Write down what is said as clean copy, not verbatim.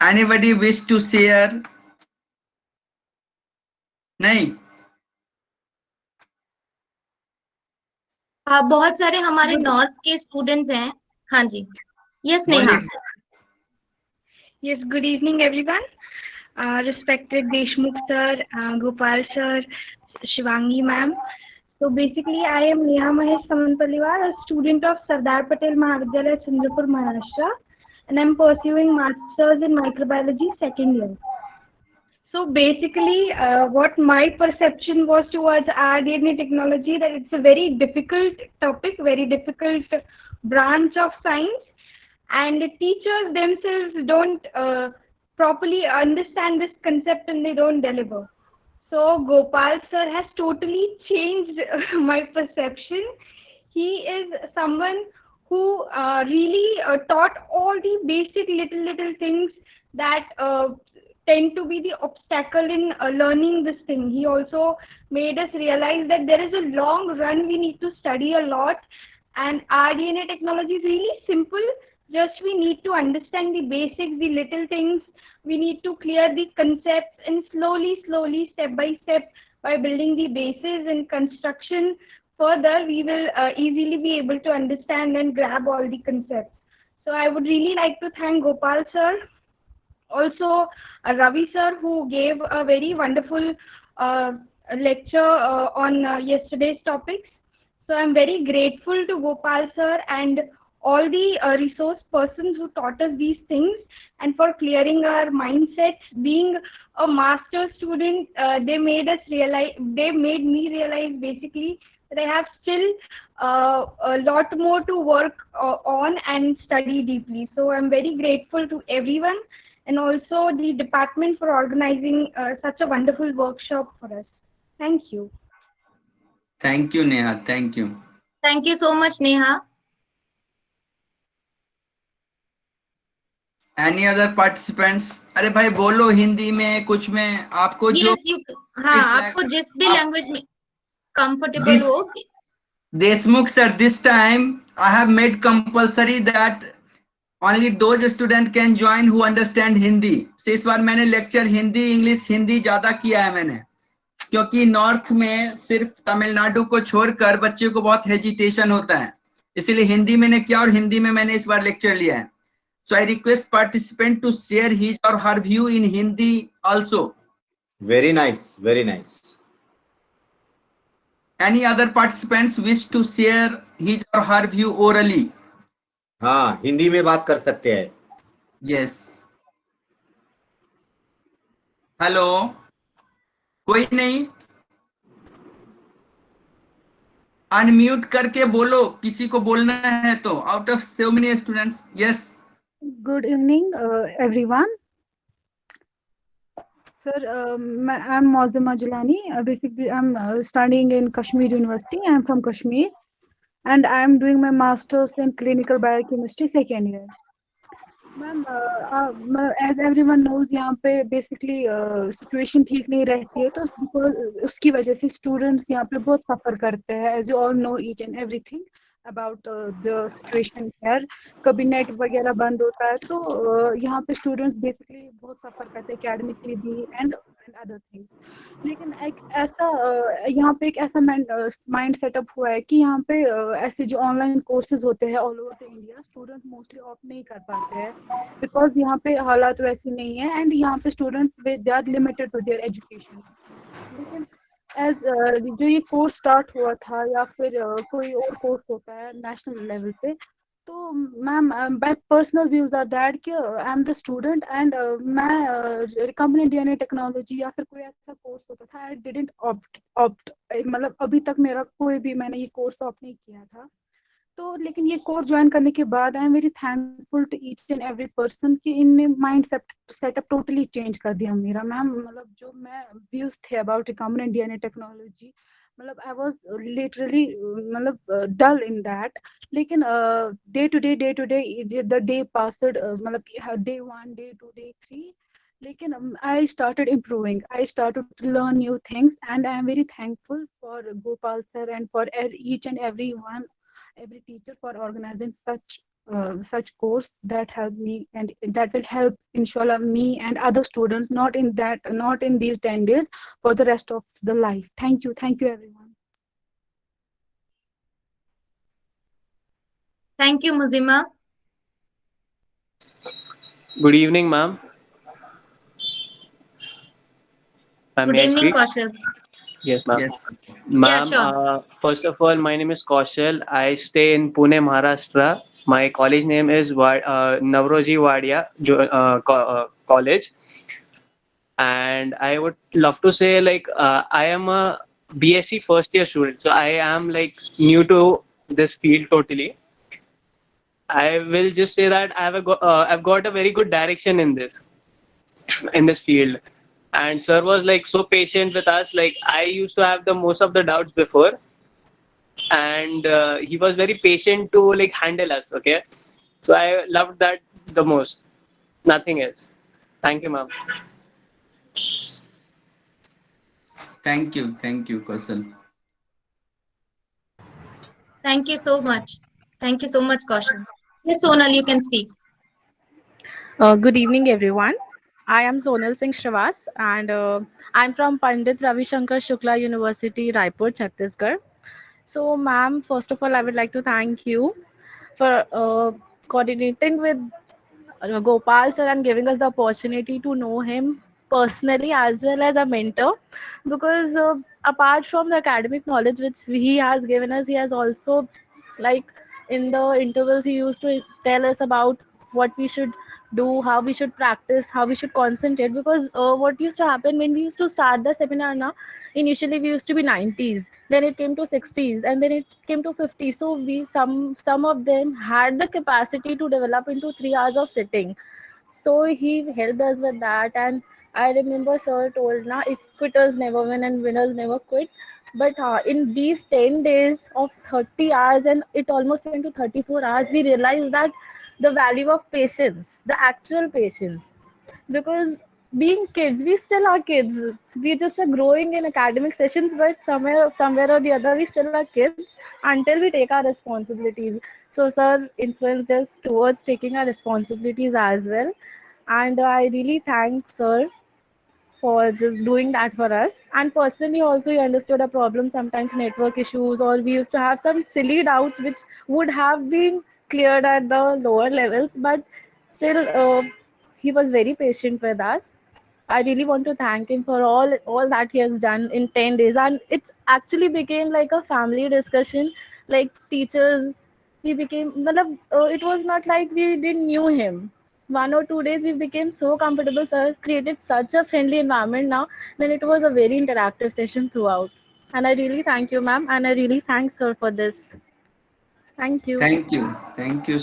Anybody wish to share? नहीं? बहुत सारे हमारे नॉर्थ के स्टूडेंट्स हैं। हाँ जी, yes Neha. Yes, good evening, everyone. Respected Deshmukh sir, Gopal sir, Shivangi ma'am. So basically, I am Neha Mahesh Samanpaliwal, a student of Sardar Patel Mahavidyalaya, Chandrapur, Maharashtra, and I'm pursuing Masters in Microbiology second year. So basically, what my perception was towards RDNA technology, that it's a very difficult topic, very difficult branch of science, and the teachers themselves don't properly understand this concept and they don't deliver. So Gopal sir has totally changed my perception. He is someone who really taught all the basic little things that tend to be the obstacle in learning this thing. He also made us realize that there is a long run, we need to study a lot, and RDNA technology is really simple. Just we need to understand the basics, the little things. We need to clear the concepts, and slowly, step by step, by building the bases and construction further, we will easily be able to understand and grab all the concepts. So I would really like to thank Gopal sir, also Ravi sir, who gave a very wonderful lecture on yesterday's topics. So I'm very grateful to Gopal sir and all the resource persons who taught us these things, and for clearing our mindsets. Being a master student, they made me realize basically that I have still a lot more to work on and study deeply. So I'm very grateful to everyone, and also the department for organizing such a wonderful workshop for us. Thank you. Thank you, Neha. Thank you. Thank you so much, Neha. Any other participants? अरे भाई बोलो हिंदी में कुछ में आपको जो Yes, you. हाँ, आपको जिस भी लैंग्वेज में कंफर्टेबल हो. Deshmukh sir, this time I have made compulsory that only those students can join who understand Hindi. So इस बार मैंने लेक्चर हिंदी इंग्लिश हिंदी ज्यादा किया है मैंने, क्योंकि नॉर्थ में सिर्फ तमिलनाडु को छोड़कर बच्चे को बहुत हेजिटेशन होता है, इसलिए हिंदी मैंने किया और हिंदी में मैंने इस बार लेक्चर लिया है. So I request participant to share his or her view in Hindi also. Very nice, very nice. Any other participants wish to share his or her view orally? हाँ, हिंदी में बात कर सकते हैं. Yes. हेलो, कोई नहीं? अनम्यूट करके बोलो, किसी को बोलना है तो. Out of so many students. Yes. Good evening, everyone. Sir, I'm Mozama Jilani. Basically, I'm studying in Kashmir University. I'm from Kashmir, and I'm doing my master's in clinical biochemistry second year. Ma'am, as everyone knows, यहाँ पे basically situation ठीक नहीं रहती है, तो उसकी वजह से students यहाँ पे बहुत suffer करते हैं. As you all know each and everything about the situation here. कभी नेट वगैरह बंद होता है, तो यहाँ पे स्टूडेंट्स बेसिकली बहुत सफ़र करते हैं academically भी and other things. लेकिन एक ऐसा यहाँ पे एक ऐसा माइंड सेटअप हुआ है कि यहाँ पे ऐसे जो ऑनलाइन कोर्सेज होते हैं all over the India, student mostly opt नहीं कर पाते हैं बिकॉज यहाँ पे हालात वैसे नहीं है, एंड यहाँ पे students they are limited to their education. लेकिन एज जो ये कोर्स स्टार्ट हुआ था या फिर कोई और कोर्स होता है नेशनल लेवल पे, तो ma'am my personal views are that कि I am the student and मैं रिकम्बिनेंट डीएनए टेक्नोलॉजी या फिर कोई ऐसा कोर्स होता था, आई डिडंट ऑप्ट मतलब अभी तक मेरा कोई भी मैंने ये कोर्स ऑप्ट नहीं किया था. तो लेकिन ये कोर्स ज्वाइन करने के बाद I am very thankful to each and every person कि इनने माइंड सेटअप टोटली चेंज कर दिया मेरा. मैम मतलब जो मैं व्यूज थे अबाउट रिकम्बिनेंट डीएनए टेक्नोलॉजी, मतलब आई वाज लिटरली मतलब डल इन दैट. लेकिन day to day the day passed, मतलब डे 1 डे 2 डे 3, लेकिन I started improving. I started to learn new things, and I am very thankful for Gopal sir and for each and every teacher for organizing such such course that help me, and that will help inshallah me and other students, not in these 10 days, for the rest of the life. Thank you everyone. Thank you, Muzima. Good evening, ma'am. Good May I evening, speak? Kaushal. Yes, ma'am. Yes. Ma'am, sure. first of all, my name is Kaushal. I stay in Pune, Maharashtra. My college name is Navroji Wadia College. And I would love to say, like, I am a BSc first year student. So I am like new to this field totally. I will just say that I've got a very good direction in this field. And sir was like so patient with us. Like I used to have the most of the doubts before, and he was very patient to like handle us. Okay, so I loved that the most. Nothing else. Thank you, ma'am. Thank you, Kaushal. Thank you so much. Thank you so much, Kaushal. Yes, Sonal, you can speak. Good evening, everyone. I am Sonal Singh Shrivas, and I'm from Pandit Ravi Shankar Shukla University, Raipur, Chhattisgarh. So, ma'am, first of all, I would like to thank you for coordinating with Gopal sir and giving us the opportunity to know him personally as well as a mentor. Because apart from the academic knowledge which he has given us, he has also, like, in the intervals, he used to tell us about what we should do, how we should practice, how we should concentrate. Because what used to happen when we used to start the seminar now, initially we used to be 90s, then it came to 60s, and then it came to 50s. So we some of them had the capacity to develop into 3 hours of sitting. So he helped us with that. And I remember sir told, na, if quitters never win and winners never quit. But in these 10 days of 30 hours, and it almost went to 34 hours, we realized that the value of patience, the actual patience. Because being kids, we still are kids. We just are growing in academic sessions, but somewhere or the other, we still are kids until we take our responsibilities. So sir influenced us towards taking our responsibilities as well. And I really thank sir for just doing that for us. And personally also, he understood a problem, sometimes network issues, or we used to have some silly doubts which would have been cleared at the lower levels, but still he was very patient with us. I really want to thank him for all that he has done in 10 days. And it actually became like a family discussion, like teachers. He became, matlab, it was not like we didn't knew him. 1 or 2 days we became so comfortable. Sir created such a friendly environment now. Then it was a very interactive session throughout. And I really thank you, ma'am. And I really thank sir for this. Thank you. Thank you